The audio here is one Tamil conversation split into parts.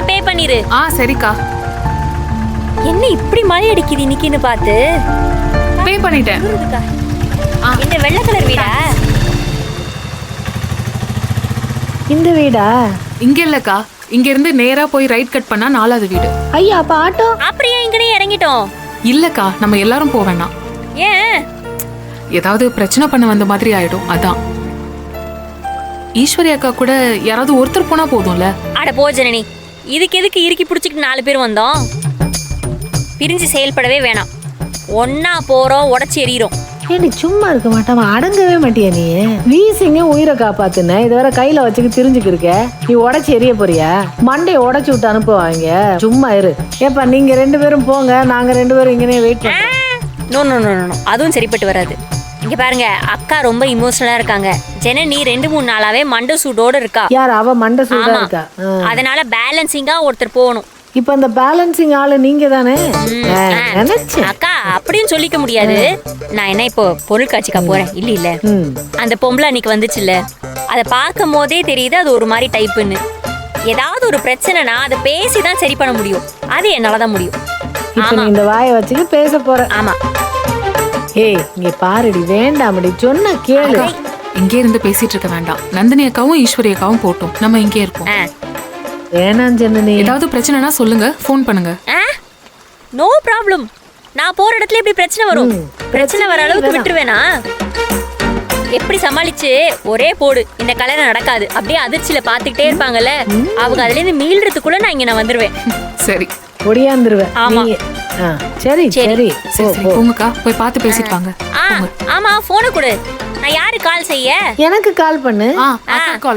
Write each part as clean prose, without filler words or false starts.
பே பண்ணிரு. சரிக்கா. என்ன இப்படி மழை அடிக்குது இன்னைக்குன்னு பார்த்து பே பண்ணிட்டேன். இந்த வெள்ளை கலர் வீடா? இந்த வீடா? இங்க இல்லக்கா, இங்க இருந்து நேரா போய் ரைட் கட் பண்ணா 4வது வீடு. ஐயா அப்ப ஆட்டோ? அப்படியே இங்கனே இறங்கிட்டோம். இல்லக்கா, நம்ம எல்லாரும் போக வேணாம். ஏன்? ஏதாவது பிரச்சனை பண்ண வந்த மாதிரி ஆயிடும், அதான். ஈஸ்வரி அக்கா கூட யாராவது ஒருத்தர் போனா போதும்ல. அட போ ஜனனி, இதுக்கு எதுக்கு இறுக்கி பிடிச்சிக்கிட்டு 4 பேர் வந்தோம்? பிரிஞ்சு செயல்படவே வேணாம். ஒன்னா போறோம், உடச்சி எறிகிறோம். ஏடி சும்மா இருக்க மாட்டாம அடங்கவே மாட்டியா நீ? வீசிங்க உயிரை காப்பாத்துன, இது வர கையில வச்சுக்க திரிஞ்சுக்கு இருக்க. நீ உடச்சி எரிய போறியா? மண்டையை உடச்சி விட்டு அனுப்புவாங்க. சும்மா இரு. ஏப்பா நீங்க 2 பேரும் போங்க, நாங்க 2 பேரும் இங்கனே வெயிட் பண்றோம். நோ நோ நோ நோ, அதுவும் சரிப்பட்டு வராது. இங்க பாருங்க, அக்கா ரொம்ப இமோஷனலா இருக்காங்க. ஜனனி 2-3 நாளாவே மண்டை சூடோட இருக்கா. யார் அவ? மண்டை சூடா இருக்கா? அதனால பேலன்சிங்கா ஒருத்தர் போகணும். இப்ப அந்த பேலன்சிங் ஆளு நீங்க தானே? அக்கா அப்படின்னு சொல்லிக்க முடியாது. நான் என்ன இப்போ பொருள் காட்சிக்கா போறேன்? இல்ல அந்த பொம்பளை அன்னைக்கு வந்துச்சுல்ல, அதை பார்க்கும் போதே தெரியுது அது ஒரு மாதிரி டைப்புன்னு. ஏதாவது ஒரு பிரச்சனைனா அதை பேசிதான் சரி பண்ண முடியும். அது என்னாலதான் முடியும். இந்த வாயை வச்சுட்டு பேச போற. ஆமா. ஏய் இங்க பாருடி, வேண்டாமடி, சொன்ன கேளு. இங்கே இருந்து பேசிட்டு இருக்க வேண்டாம். நந்தினி அக்காவும் ஈஸ்வரி அக்காவும் போட்டோம், நம்ம இங்கே இருப்போம். வேணாம் ஜனனி. ஏதாவது பிரச்சனைனா சொல்லுங்க, ஃபோன் பண்ணுங்க. No problem. நான் போற இடத்துல எப்படி பிரச்சனை வரும்? பிரச்சனை வர அளவுக்கு விட்டுருவேனா? எப்படி சமாளிச்சு ஒரே போடு. இந்த கல்யாணம் நடக்காது. அப்படியே அதிர்ச்சியில பாத்துக்கிட்டே இருப்பாங்கல்ல, அவங்க அதுல இருந்து மீள்றதுக்குள்ள நான் இங்க வந்துருவேன். சரி, ஒடியாந்துருவேன். ஆமா. சரி சரி சரி, போங்கக்கா, போய் பார்த்து பேசிட்டு வாங்க. ஆமா, போனை கொடு. நான் யாரு கால் செய்ய? எனக்கு கால் பண்ணு.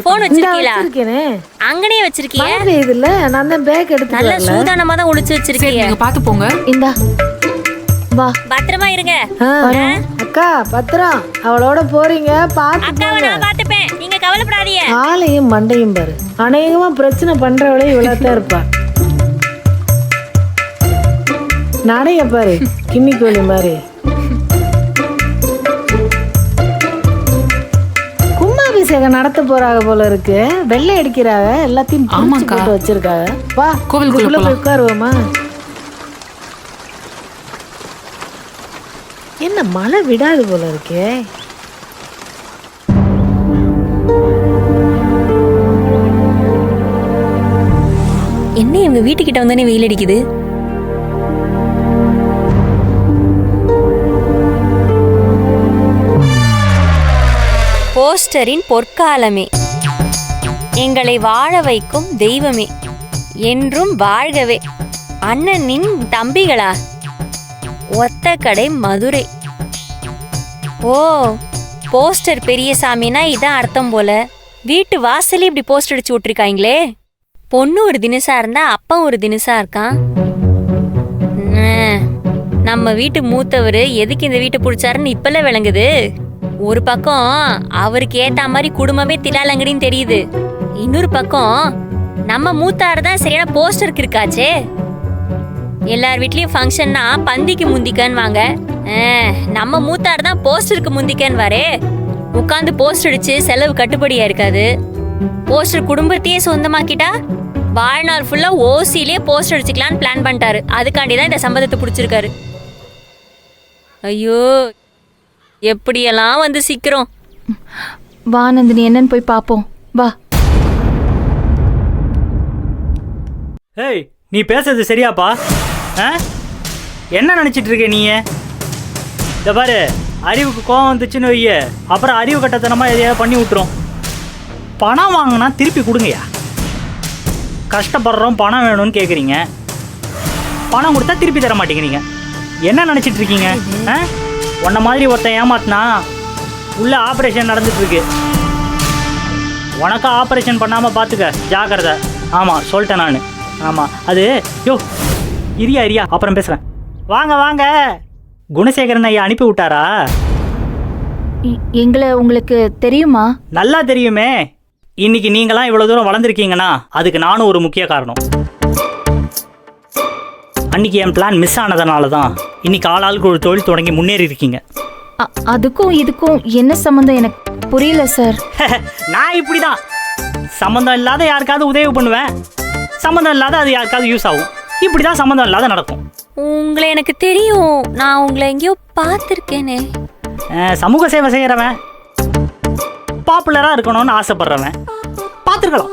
போன் வச்சிருக்கீங்களா? வச்சிருக்கேன். அங்கனே வச்சிருக்கீங்க? இதுல நான் தான் பேக் எடுத்து நல்ல சூதானமா தான் ஒளிச்சு வச்சிருக்கீங்க. நீங்க பாத்து போங்க. இந்தா வா, பத்திரமா இருங்க. அக்கா பத்திரம். அவளோட போறீங்க, பாத்து அக்காவை நான் பாத்துப்பேன், நீங்க கவலைப்படாதீங்க. ஆளையும் மண்டையும் பாரு. அநேகமா பிரச்சனை பண்றவளே இவ்வளவுதான் இருப்பா. நானே பாரு, கிண்ணி கோழி மாதிரி. கும்பாபிஷேகம் நடத்த போறாங்க போல இருக்கு. வெள்ளை அடிக்கிறாங்க, எல்லாத்தையும் போட்டு வச்சிருக்காங்க. வா கோவிலுக்குள்ள போய் உட்காருவோமா? என்ன மழை விடாது போல இருக்கே. என்ன இவங்க வீட்டுக்கிட்ட வந்தானே வெயில் அடிக்குது? போஸ்டரின் பொற்காலமே, எங்களை வாழ வைக்கும் தெய்வமே, என்றும் வாழ்கவே. அண்ணனின் தம்பிகளா? ஒத்த கடை மதுரை. ஓ, போஸ்டர் பெரியசாமினா இதான் அர்த்தம் போல. வீட்டு வாசலே இப்படி போஸ்டர் அடிச்சு விட்டுருக்காங்களே. பொண்ணு ஒரு தினசா இருந்தா அப்பன் ஒரு தினசா இருக்கான். நம்ம வீட்டு மூத்தவர் எதுக்கு இந்த வீட்டை பிடிச்சாருன்னு இப்பெல்லாம் விளங்குது. ஒரு பக்கம் அவருக்கு ஏத்த மாதிரி குடும்பமே திலாலங்கடின்னு தெரியுது. இன்னொரு பக்கம் நம்ம மூத்தாரு தான் சரியான போஸ்டருக்கு இருக்காச்சே. எல்லார் வீட்லயும் ஃபங்க்ஷன்னா பந்திக்கு முந்திக்கன்னு வாங்க, நம்ம மூத்தாரு தான் போஸ்டருக்கு முந்திக்கன்னு வாரே. உட்காந்து போஸ்டர் அடிச்சு செலவு கட்டுப்படியா இருக்காது. போஸ்டர் குடும்பத்தையே சொந்தமாக்கிட்டா வாழ்நாள் ஃபுல்லா ஓசிலே போஸ்டர் அடிச்சுக்கலான்னு பிளான் பண்ணிட்டாரு. அதுக்காண்டிதான் இந்த சம்பந்தத்தை பிடிச்சிருக்காரு. ஐயோ, எப்படியெல்லாம் வந்து சிக்கிறோம். வா நந்தினி, என்னன்னு போய் பாப்போம். வா. ஏய், நீ பேசுறது சரியாப்பா? என்ன நினைச்சிட்டு இருக்க நீ? இந்த பாரு, அறிவுக்கு கோவம் வந்துச்சுன்னு வைய, அப்புறம் அறிவு கட்டத்தனமா எதையாவது பண்ணி விட்டுரும். பணம் வாங்கினா திருப்பி கொடுங்கய்யா. கஷ்டப்படுறோம், பணம் வேணும்னு கேட்குறீங்க. பணம் கொடுத்தா திருப்பி தர மாட்டேங்கிறீங்க. என்ன நினைச்சிட்டு இருக்கீங்க? உன்ன மாதிரி ஒருத்தன் ஏமாத்தினா உள்ள ஆப்ரேஷன் நடந்துட்டு இருக்கு. உனக்கா ஆப்ரேஷன் பண்ணாமல் பார்த்துக்க, ஜாக்கிரதை. ஆமாம் சொல்லிட்டேன் நான். ஆமாம் அது யோ இரியா அப்புறம் பேசுகிறேன். வாங்க வாங்க, குணசேகரன் ஐயா அனுப்பி விட்டாரா? எங்களை உங்களுக்கு தெரியுமா? நல்லா தெரியுமே. இன்னைக்கு நீங்களாம் இவ்வளோ தூரம் வளர்ந்துருக்கீங்கன்னா அதுக்கு நானும் ஒரு முக்கிய காரணம். அன்னைக்கு என் பிளான் மிஸ் ஆனதுனால தான் இன்னைக்கு ஆளாளுக்கு ஒரு தொழில் தொடங்கி முன்னேறி இருக்கீங்க. அதுக்கும் இதுக்கும் என்ன சம்மந்தம் எனக்கு புரியல சார். நான் இப்படி தான் சம்மந்தம் இல்லாத யாருக்காவது உதவி பண்ணுவேன். சம்மந்தம் இல்லாத அது யாருக்காவது யூஸ் ஆகும். இப்படி தான் சம்மந்தம் இல்லாத நடக்கும். உங்களை எனக்கு தெரியும், நான் உங்களை எங்கேயோ பார்த்துருக்கேனே. சமூக சேவை செய்கிறவன், பாப்புலராக இருக்கணும்னு ஆசைப்படுறவன் பார்த்துருக்கலாம்.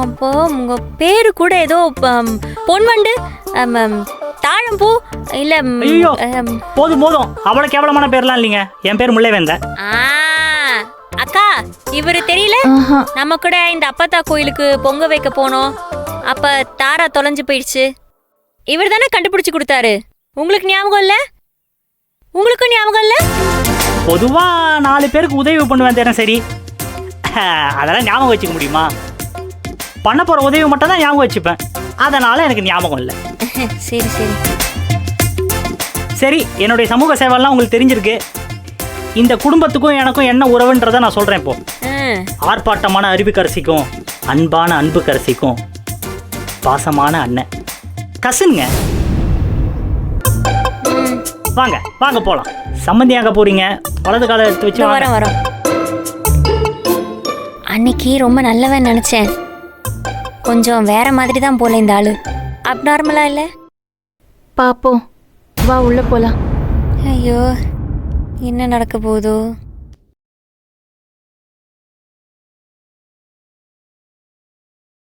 அப்போ உங்க பேரு கூட ஏதோ பொன்வண்டு, தாழம்பூ இல்ல. ஐயோ போதும் போதும், அவ்வளோ கேவலமான பேர்லாம் இல்லைங்க. என் பேர் முல்லைவேந்தன். அக்கா, இவரு தெரியல? நம்ம கூட இந்த அப்பத்தா கோயிலுக்கு பொங்க வைக்க போனோம். அப்ப தாரா தொலைஞ்சு போயிடுச்சு. இவர் தானே கண்டுபிடிச்சு கொடுத்தாரு. உங்களுக்கு ஞாபகம் இல்ல? உங்களுக்கும் ஞாபகம் இல்ல? பொதுவா 4 பேருக்கு உதவி பண்ணுவேன் தேன. சரி, அதெல்லாம் ஞாபகம் வச்சுக்க முடியுமா? பண்ண போற உதவி மட்டும் தான் ஞாபகம் வச்சுப்பேன். அதனால எனக்கு ஞாபகம் இல்லை. சரி சரி சரி, என்னுடைய சமூக சேவைலாம் உங்களுக்கு தெரிஞ்சிருக்கு. இந்த குடும்பத்துக்கும் எனக்கும் என்ன உறவுன்றதை நான் சொல்றேன். இப்போ ஆர்ப்பாட்டமான அறிவுக்கரசிக்கும் அன்பான அன்புக்கரசிக்கும் பாசமான அண்ணன், கசின்ங்க. வாங்க வாங்க போலாம். சம்மந்தி அங்க போறீங்க? வலது காலை எடுத்து வச்சு வரோம் வரோம். அன்னைக்கு ரொம்ப நல்லவன் நினைச்சேன். கொஞ்சம் வேற மாதிரி தான் போல இந்த ஆளு. அப்நார்மலா இல்ல? பாப்போம், வா உள்ள போலாம். ஐயோ, என்ன நடக்க போதோ?